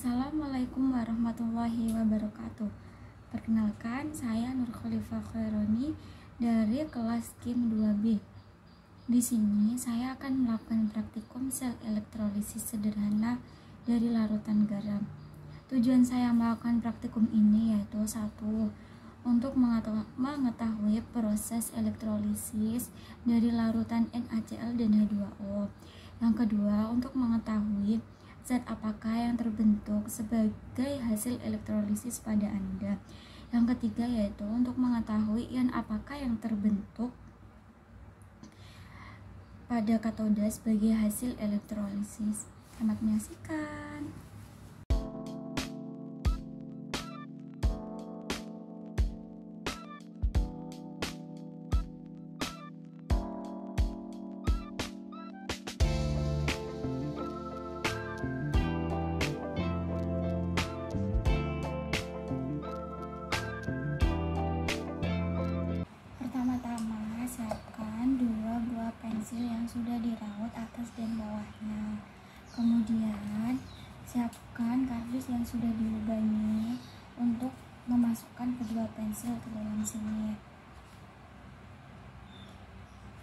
Assalamualaikum warahmatullahi wabarakatuh. Perkenalkan, saya Nur Khalifah Khaironi dari kelas KIM 2B. Di sini saya akan melakukan praktikum sel elektrolisis sederhana dari larutan garam. Tujuan saya melakukan praktikum ini yaitu 1. Untuk mengetahui proses elektrolisis dari larutan NaCl dan H2O. Yang kedua, untuk mengetahui zat apakah yang terbentuk sebagai hasil elektrolisis pada Anda. Yang ketiga yaitu untuk mengetahui ion apakah yang terbentuk pada katoda sebagai hasil elektrolisis. Selamat menyaksikan. Pertama-tama, siapkan 2 buah pensil yang sudah diraut atas dan bawahnya. Kemudian, siapkan kardus yang sudah dilubangi untuk memasukkan kedua pensil ke dalam sini.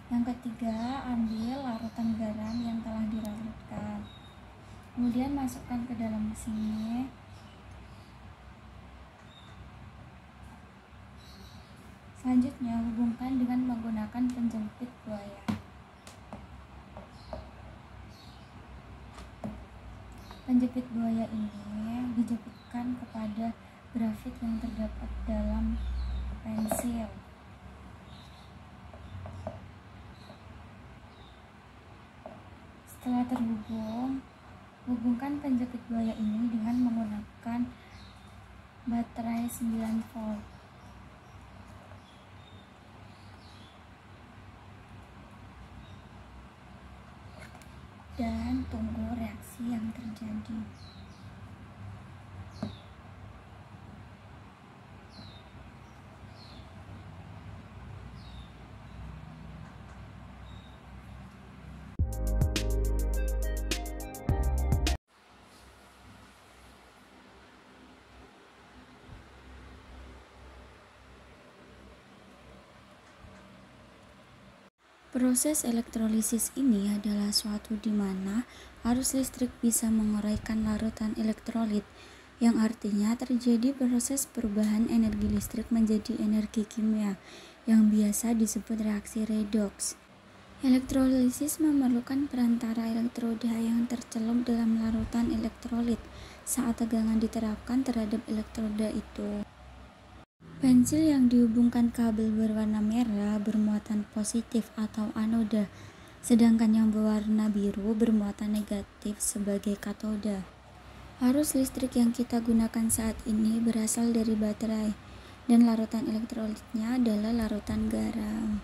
Yang ketiga, ambil larutan garam yang telah dirarutkan. Kemudian masukkan ke dalam sini. Selanjutnya, hubungkan dengan menggunakan penjepit buaya. Penjepit buaya ini dijepitkan kepada grafit yang terdapat dalam pensil. Setelah terhubung, hubungkan penjepit buaya ini dengan menggunakan baterai 9 volt. Dan tunggu reaksi yang terjadi. Proses elektrolisis ini adalah suatu di mana arus listrik bisa menguraikan larutan elektrolit, yang artinya terjadi proses perubahan energi listrik menjadi energi kimia, yang biasa disebut reaksi redoks. Elektrolisis memerlukan perantara elektroda yang tercelup dalam larutan elektrolit saat tegangan diterapkan terhadap elektroda itu. Pensil yang dihubungkan kabel berwarna merah bermuatan positif atau anoda, sedangkan yang berwarna biru bermuatan negatif sebagai katoda. Arus listrik yang kita gunakan saat ini berasal dari baterai, dan larutan elektrolitnya adalah larutan garam.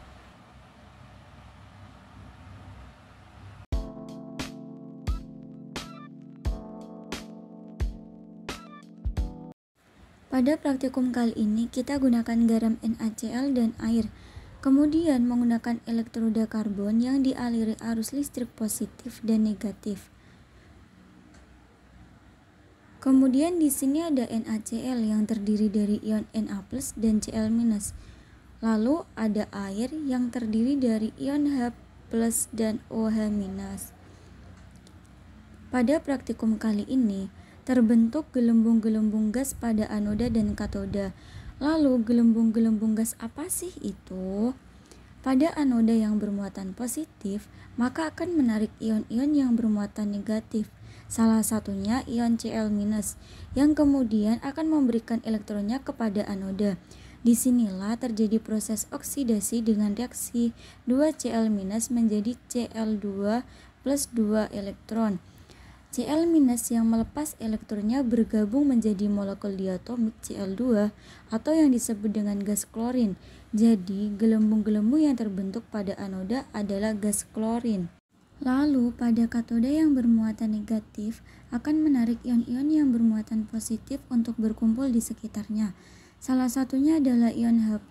Pada praktikum kali ini kita gunakan garam NaCl dan air, kemudian menggunakan elektroda karbon yang dialiri arus listrik positif dan negatif. Kemudian di sini ada NaCl yang terdiri dari ion Na+ dan Cl-. Lalu ada air yang terdiri dari ion H+ dan OH-. Pada praktikum kali ini terbentuk gelembung-gelembung gas pada anoda dan katoda. Lalu gelembung-gelembung gas apa sih itu? Pada anoda yang bermuatan positif, maka akan menarik ion-ion yang bermuatan negatif. Salah satunya ion Cl- yang kemudian akan memberikan elektronnya kepada anoda. Disinilah terjadi proses oksidasi dengan reaksi 2Cl- menjadi Cl2 plus 2 elektron. Cl- yang melepas elektronnya bergabung menjadi molekul diatomik Cl2 atau yang disebut dengan gas klorin. Jadi, gelembung-gelembung yang terbentuk pada anoda adalah gas klorin. Lalu, pada katoda yang bermuatan negatif akan menarik ion-ion yang bermuatan positif untuk berkumpul di sekitarnya. Salah satunya adalah ion H+.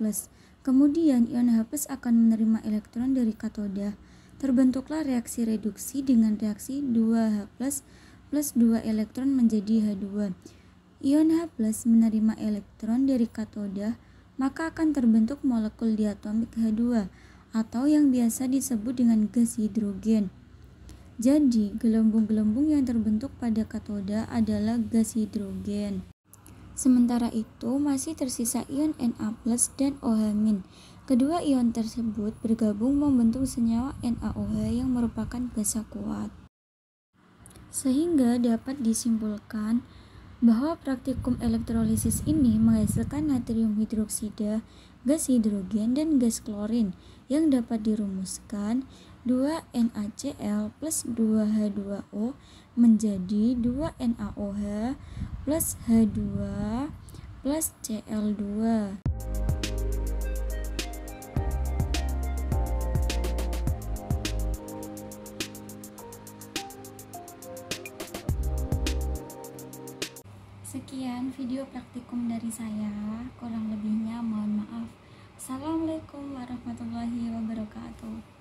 Kemudian, ion H+ akan menerima elektron dari katoda. Terbentuklah reaksi reduksi dengan reaksi 2H+ plus 2 elektron menjadi H2. Ion H+ menerima elektron dari katoda, maka akan terbentuk molekul diatomik H2 atau yang biasa disebut dengan gas hidrogen. Jadi, gelembung-gelembung yang terbentuk pada katoda adalah gas hidrogen. Sementara itu, masih tersisa ion Na+ dan OH-. Kedua ion tersebut bergabung membentuk senyawa NaOH yang merupakan basa kuat. Sehingga dapat disimpulkan bahwa praktikum elektrolisis ini menghasilkan natrium hidroksida, gas hidrogen, dan gas klorin yang dapat dirumuskan 2NaCl plus 2H2O menjadi 2NaOH plus H2 plus Cl2. Sekian video praktikum dari saya, kurang lebihnya mohon maaf. Assalamualaikum warahmatullahi wabarakatuh.